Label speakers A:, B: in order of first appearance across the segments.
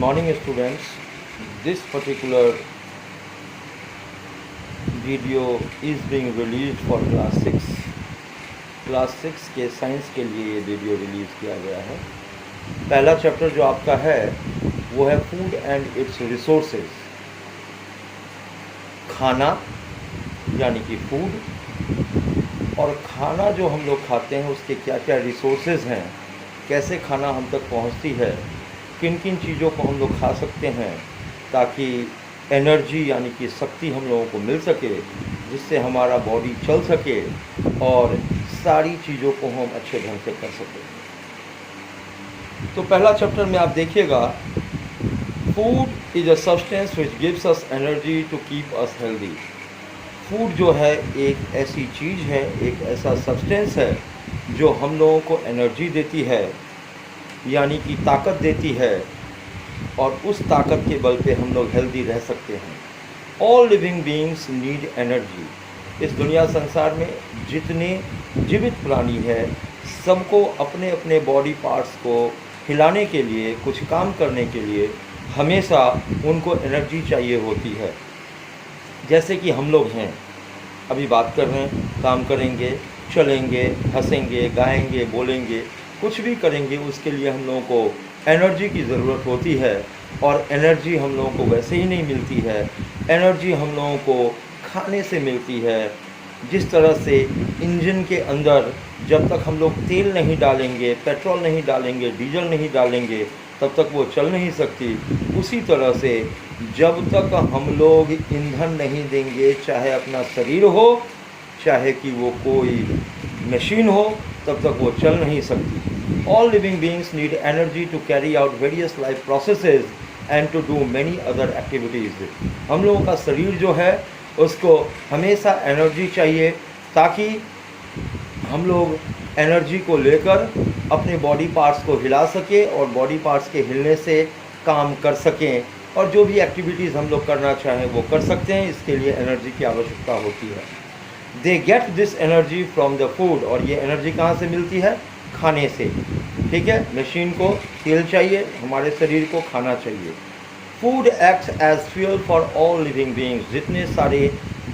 A: morning students. This particular video is being released for class 6. Class 6 के science के लिए ये वीडियो रिलीज़ किया गया है। पहला चैप्टर जो आपका है वो है फूड एंड इट्स रिसोर्सेज। खाना यानी कि फूड, और खाना जो हम लोग खाते हैं उसके क्या क्या रिसोर्सेज हैं, कैसे खाना हम तक पहुंचती है, किन किन चीज़ों को हम लोग खा सकते हैं ताकि एनर्जी यानी कि शक्ति हम लोगों को मिल सके, जिससे हमारा बॉडी चल सके और सारी चीज़ों को हम अच्छे ढंग से कर सकें। तो पहला चैप्टर में आप देखिएगा, food is a substance which gives us energy to keep us healthy. Food जो है एक ऐसी चीज़ है, एक ऐसा सब्सटेंस है जो हम लोगों को एनर्जी देती है, यानी कि ताकत देती है, और उस ताकत के बल पे हम लोग हेल्दी रह सकते हैं। All living beings need energy. इस दुनिया संसार में जितने जीवित प्राणी है, सबको अपने अपने बॉडी पार्ट्स को हिलाने के लिए, कुछ काम करने के लिए हमेशा उनको एनर्जी चाहिए होती है। जैसे कि हम लोग हैं, अभी बात कर रहे हैं, काम करेंगे, चलेंगे, हंसेंगे, गाएंगे, बोलेंगे, कुछ भी करेंगे, उसके लिए हम लोगों को एनर्जी की ज़रूरत होती है। और एनर्जी हम लोगों को वैसे ही नहीं मिलती है, एनर्जी हम लोगों को खाने से मिलती है। जिस तरह से इंजन के अंदर जब तक हम लोग तेल नहीं डालेंगे, पेट्रोल नहीं डालेंगे, डीजल नहीं डालेंगे, तब तक वो चल नहीं सकती। उसी तरह से जब तक हम लोग ईंधन नहीं देंगे, चाहे अपना शरीर हो, चाहे कि वो कोई मशीन हो, तब तक वो चल नहीं सकती। All living beings need energy to carry out various life processes and to do many other activities. हम लोगों का शरीर जो है उसको हमेशा एनर्जी चाहिए, ताकि हम लोग एनर्जी को लेकर अपने बॉडी पार्ट्स को हिला सके और बॉडी पार्ट्स के हिलने से काम कर सकें, और जो भी एक्टिविटीज़ हम लोग करना चाहें वो कर सकते हैं। इसके लिए एनर्जी की आवश्यकता होती है। They get this energy from the food. और ये एनर्जी कहाँ से मिलती है? खाने से। ठीक है, मशीन को तेल चाहिए, हमारे शरीर को खाना चाहिए। Food acts as fuel for all living beings. जितने सारे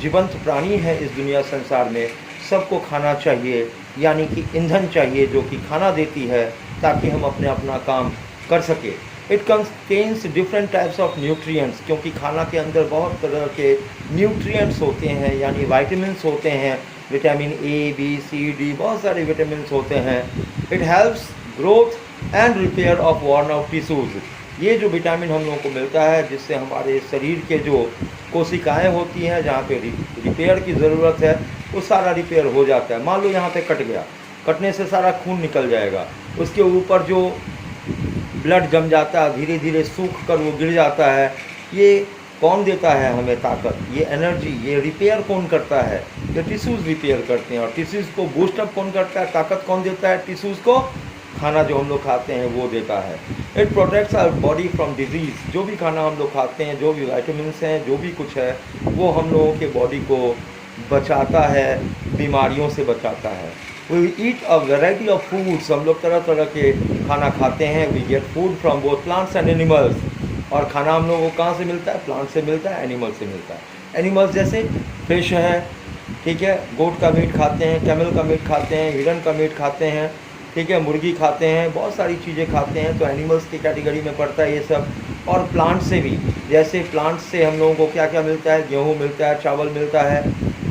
A: जीवंत प्राणी हैं इस दुनिया संसार में, सबको खाना चाहिए, यानी कि ईंधन चाहिए जो कि खाना देती है, ताकि हम अपना काम कर सके। It contains different types of nutrients, क्योंकि खाना के अंदर बहुत तरह के न्यूट्रिएंट्स होते हैं, यानी वाइटामिन्स होते हैं, vitamin A, B, C, D, बहुत सारे विटामिन्स होते हैं। It helps growth and repair of worn out tissues. ये जो विटामिन हम लोगों को मिलता है, जिससे हमारे शरीर के जो कोशिकाएं होती हैं, जहाँ पे रिपेयर की ज़रूरत है, वो सारा रिपेयर हो जाता है। मान लो यहाँ पे कट गया, कटने से सारा खून निकल जाएगा, उसके ऊपर जो ब्लड जम जाता है, धीरे धीरे सूख कर वो गिर जाता है। ये कौन देता है हमें ताकत? ये एनर्जी। ये रिपेयर कौन करता है? ये टिश्यूज़ रिपेयर करते हैं। और टिश्यूज़ को बूस्टअप कौन करता है? ताकत कौन देता है टिश्यूज़ को? खाना जो हम लोग खाते हैं वो देता है। It protects our body from disease. जो भी खाना हम लोग खाते हैं, जो भी वाइटामिन्स हैं, जो भी कुछ है, वो हम लोगों के बॉडी को बचाता है, बीमारियों से बचाता है। We eat a variety of foods. हम लोग तरह तरह के खाना खाते हैं। We get food from both plants and animals. और खाना हम लोगों को कहाँ से मिलता है? प्लांट से मिलता है, एनिमल से मिलता है। एनिमल्स जैसे फिश है, ठीक है, गोट का मीट खाते हैं, कैमल का मीट खाते हैं, हिरन का मीट खाते हैं, ठीक है, मुर्गी खाते हैं, बहुत सारी चीज़ें खाते हैं। तो एनिमल्स की कैटेगरी में पड़ता है ये सब। और प्लांट से भी, जैसे प्लांट से हम लोगों को क्या क्या मिलता है? गेहूँ मिलता है, चावल मिलता है,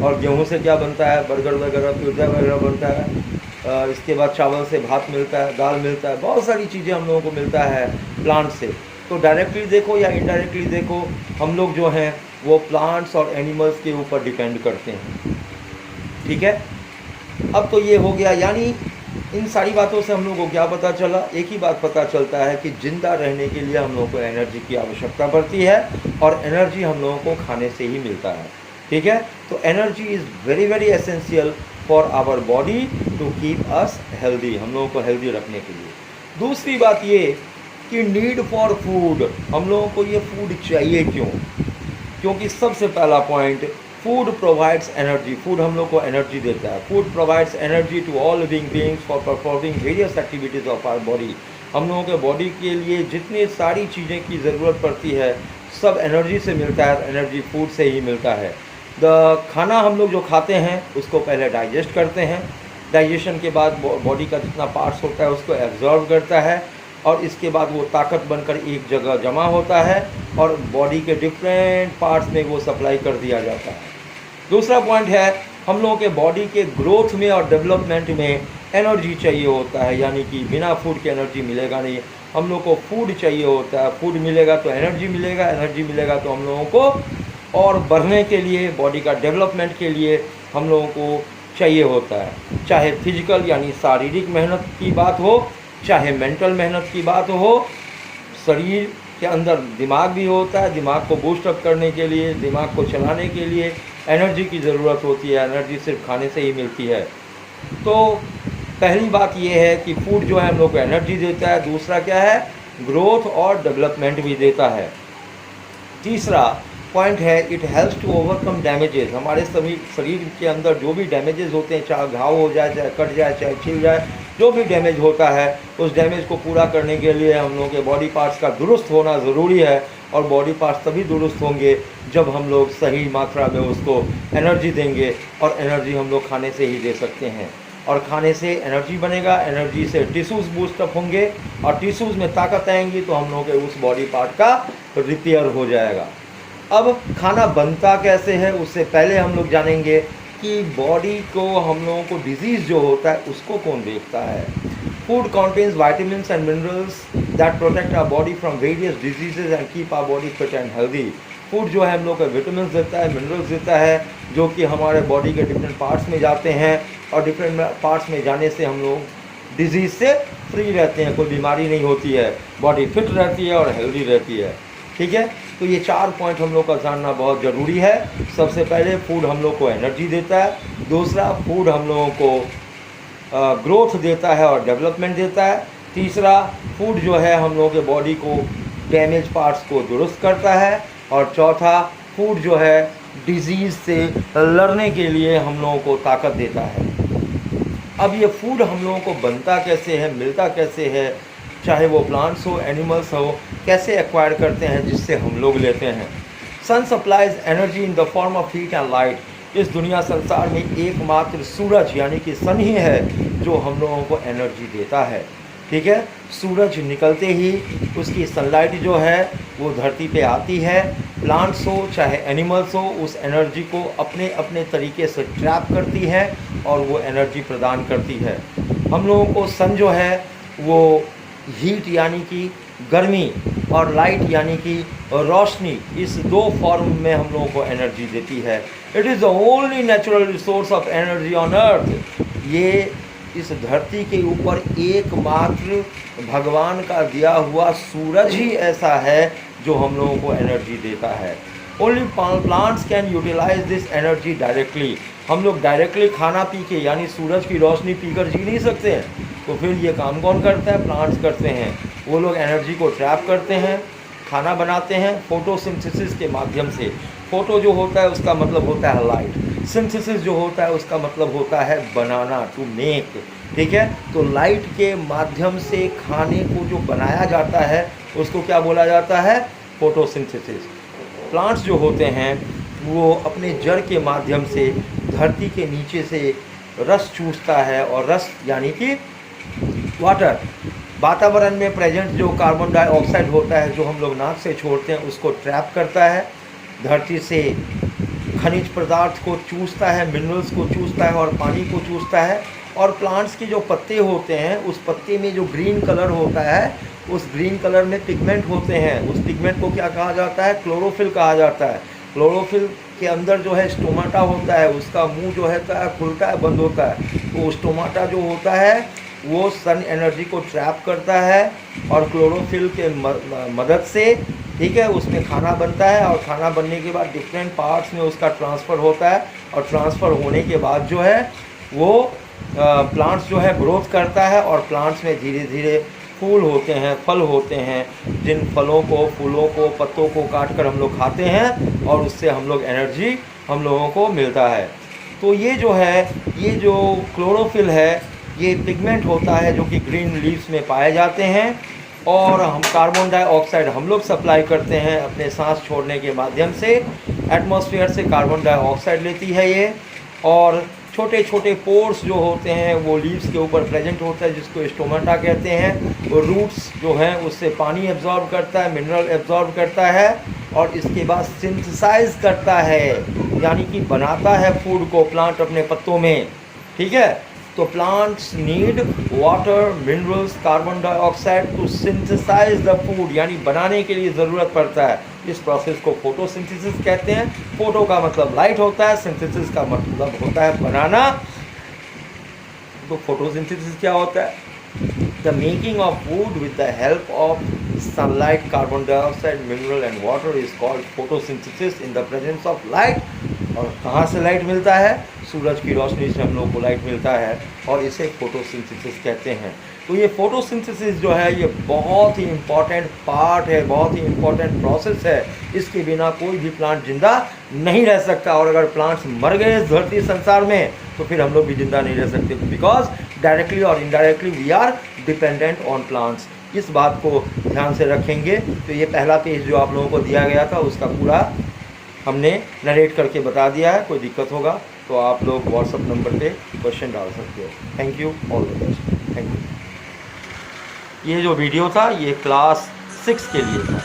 A: और गेहूँ से क्या बनता है? बर्गर वगैरह, पिज़्ज़ा वगैरह बनता है। इसके बाद चावल से भात मिलता है, दाल मिलता है, बहुत सारी चीज़ें हम लोगों को मिलता है प्लांट से। तो डायरेक्टली देखो या इनडायरेक्टली देखो, हम लोग जो हैं वो प्लांट्स और एनिमल्स के ऊपर डिपेंड करते हैं। ठीक है, अब तो ये हो गया, यानी इन सारी बातों से हम लोग को क्या पता चला? एक ही बात पता चलता है कि ज़िंदा रहने के लिए हम लोगों को एनर्जी की आवश्यकता पड़ती है, और एनर्जी हम लोगों को खाने से ही मिलता है। ठीक है, तो energy is very very essential for our body to keep us healthy, हम लोगों को हेल्दी रखने के लिए। दूसरी बात ये कि नीड फॉर फूड, हम लोगों को ये फूड चाहिए क्यों? क्योंकि सबसे पहला point, food provides energy. Food हम लोग को एनर्जी देता है। Food provides energy to all living beings for performing various activities of our body. हम लोगों के बॉडी के लिए जितनी सारी चीज़ें की ज़रूरत पड़ती है सब एनर्जी से मिलता है, एनर्जी फूड से ही मिलता है। खाना हम लोग जो खाते हैं उसको पहले डाइजेस्ट करते हैं, डाइजेशन के बाद बॉडी का जितना पार्ट्स होता है उसको एब्जॉर्ब करता है और इसके बाद वो ताकत बनकर एक जगह जमा होता है और बॉडी के डिफरेंट पार्ट्स में वो सप्लाई कर दिया जाता है। दूसरा पॉइंट है, हम लोगों के बॉडी के ग्रोथ में और डेवलपमेंट में एनर्जी चाहिए होता है, यानी कि बिना फूड के एनर्जी मिलेगा नहीं। हम लोग को फूड चाहिए होता है, फूड मिलेगा तो एनर्जी मिलेगा, एनर्जी मिलेगा तो हम लोगों को और बढ़ने के लिए, बॉडी का डेवलपमेंट के लिए हम लोगों को चाहिए होता है। चाहे फिजिकल यानी शारीरिक मेहनत की बात हो, चाहे मेंटल मेहनत की बात हो। शरीर के अंदर दिमाग भी होता है, दिमाग को बूस्ट अप करने के लिए, दिमाग को चलाने के लिए एनर्जी की ज़रूरत होती है। एनर्जी सिर्फ खाने से ही मिलती है। तो पहली बात ये है कि फूड जो है हम लोग को एनर्जी देता है। दूसरा क्या है, ग्रोथ और डेवलपमेंट भी देता है। तीसरा पॉइंट है, it helps to overcome damages. हमारे शरीर के अंदर जो भी डैमेजेस होते हैं, चाहे घाव हो जाए, चाहे कट जाए, चाहे छिल जाए, जो भी डैमेज होता है उस डैमेज को पूरा करने के लिए हम लोगों के बॉडी पार्ट्स का दुरुस्त होना ज़रूरी है। और बॉडी पार्ट्स तभी दुरुस्त होंगे जब हम लोग सही मात्रा में उसको एनर्जी देंगे, और एनर्जी हम लोग खाने से ही दे सकते हैं। और खाने से एनर्जी बनेगा, एनर्जी से टिश्यूज़ बूस्टअप होंगे और टिश्यूज़ में ताकत आएंगी तो हम लोगों के उस बॉडी पार्ट का रिपेयर हो जाएगा। अब खाना बनता कैसे है उससे पहले हम लोग जानेंगे कि बॉडी को, हम लोगों को डिजीज़ जो होता है उसको कौन देखता है। Food contains vitamins and minerals that protect our body from various diseases and keep our body fit and healthy। Food जो है हम लोग को विटामिन देता है, मिनरल्स देता है, जो कि हमारे बॉडी के डिफरेंट पार्ट्स में जाते हैं और डिफरेंट पार्ट्स में जाने से हम लोग डिजीज़ से फ्री रहते हैं, कोई बीमारी नहीं होती है, बॉडी फिट रहती है और हेल्दी रहती है। ठीक है, तो ये 4 पॉइंट हम लोग का जानना बहुत ज़रूरी है। सबसे पहले फूड हम लोग को एनर्जी देता है। दूसरा, फूड हम लोगों को ग्रोथ देता है और डेवलपमेंट देता है। तीसरा, फूड जो है हम लोगों के बॉडी को डैमेज पार्ट्स को दुरुस्त करता है। और चौथा, फूड जो है डिजीज़ से लड़ने के लिए हम लोगों को ताकत देता है। अब ये फूड हम लोगों को बनता कैसे है, मिलता कैसे है, चाहे वो प्लांट्स हो, एनिमल्स हो, कैसे एक्वायर करते हैं जिससे हम लोग लेते हैं। Sun supplies energy in the form of heat and light. इस दुनिया संसार में एकमात्र सूरज यानी कि सन ही है जो हम लोगों को एनर्जी देता है। ठीक है, सूरज निकलते ही उसकी सनलाइट जो है वो धरती पे आती है। प्लांट्स हो चाहे एनिमल्स हो, उस एनर्जी को अपने अपने तरीके से ट्रैप करती है और वो एनर्जी प्रदान करती है। हम लोगों को सन जो है वो हीट यानी कि गर्मी और लाइट यानी कि रोशनी, इस 2 फॉर्म में हम लोगों को एनर्जी देती है। It is the only natural resource of energy on earth. ये इस धरती के ऊपर एकमात्र भगवान का दिया हुआ सूरज ही ऐसा है जो हम लोगों को एनर्जी देता है। Only plants can utilise this energy directly. हम लोग डायरेक्टली खाना पी के यानी सूरज की रोशनी पीकर जी नहीं सकते हैं, तो फिर ये काम कौन करता है, प्लांट्स करते हैं। वो लोग एनर्जी को ट्रैप करते हैं, खाना बनाते हैं फोटोसिंथेसिस के माध्यम से। फोटो जो होता है उसका मतलब होता है लाइट, सिंथेसिस जो होता है उसका मतलब होता है बनाना, टू मेक। ठीक है, तो लाइट के माध्यम से खाने को जो बनाया जाता है उसको क्या बोला जाता है, फोटोसिंथेसिस। प्लांट्स जो होते हैं वो अपने जड़ के माध्यम से धरती के नीचे से रस चूसता है, और रस यानी कि वाटर, वातावरण में प्रेजेंट जो कार्बन डाइऑक्साइड होता है जो हम लोग नाक से छोड़ते हैं उसको ट्रैप करता है, धरती से खनिज पदार्थ को चूसता है, मिनरल्स को चूसता है और पानी को चूसता है। और प्लांट्स के जो पत्ते होते हैं उस पत्ते में जो ग्रीन कलर होता है, उस ग्रीन कलर में पिगमेंट होते हैं। उस पिगमेंट को क्या कहा जाता है, क्लोरोफिल कहा जाता है। क्लोरोफिल के अंदर जो है स्टोमाटा होता है, उसका मुंह जो है खुलता है, बंद होता है। तो स्टोमाटा जो होता है वो सन एनर्जी को ट्रैप करता है और क्लोरोफिल के मदद से, ठीक है, उसमें खाना बनता है। और खाना बनने के बाद डिफरेंट पार्ट्स में उसका ट्रांसफ़र होता है, और ट्रांसफ़र होने के बाद जो है वो प्लांट्स जो है ग्रोथ करता है, और प्लांट्स में धीरे धीरे फूल होते हैं, फल होते हैं, जिन फलों को, फूलों को, पत्तों को काट कर हम लोग खाते हैं और उससे हम लोग एनर्जी, हम लोगों को मिलता है। तो ये जो है, ये जो क्लोरोफिल है ये पिगमेंट होता है जो कि ग्रीन लीव्स में पाए जाते हैं, और हम कार्बन डाइऑक्साइड हम लोग सप्लाई करते हैं अपने सांस छोड़ने के माध्यम से। एटमॉस्फेयर से कार्बन डाइऑक्साइड लेती है ये, और छोटे छोटे पोर्स जो होते हैं वो लीव्स के ऊपर प्रेजेंट होता है, जिसको स्टोमाटा कहते हैं। वो रूट्स जो हैं उससे पानी एब्जॉर्ब करता है, मिनरल एब्जॉर्ब करता है, और इसके बाद सिंथेसाइज करता है, यानी कि बनाता है फूड को प्लांट अपने पत्तों में। ठीक है, तो plants need water, minerals, carbon dioxide to synthesise the food, यानी बनाने के लिए ज़रूरत पड़ता है। इस प्रोसेस को फोटोसिंथेसिस कहते हैं। फोटो का मतलब लाइट होता है, सिंथेसिस का मतलब होता है बनाना। तो फोटोसिंथेसिस क्या होता है? The making of food with the help of sunlight, carbon dioxide, mineral and water is called photosynthesis in the presence of light. और कहाँ से लाइट मिलता है? सूरज की रोशनी से हम लोग को लाइट मिलता है, और इसे फोटोसिंथेसिस कहते हैं। तो ये फोटोसिंथेसिस जो है ये बहुत ही इम्पॉर्टेंट पार्ट है, बहुत ही इम्पॉर्टेंट प्रोसेस है। इसके बिना कोई भी प्लांट जिंदा नहीं रह सकता, और अगर प्लांट्स मर गए इस धरती संसार में तो फिर हम लोग भी जिंदा नहीं रह सकते, बिकॉज डायरेक्टली और indirectly we are dependent on plants. इस बात को ध्यान से रखेंगे। तो ये पहला पेज जो आप लोगों को दिया गया था उसका पूरा हमने नरेट करके बता दिया है। कोई दिक्कत होगा तो आप लोग व्हाट्सएप नंबर पे क्वेश्चन डाल सकते हो। Thank you, all the best, thank you. ये जो वीडियो था ये क्लास 6 के लिए था।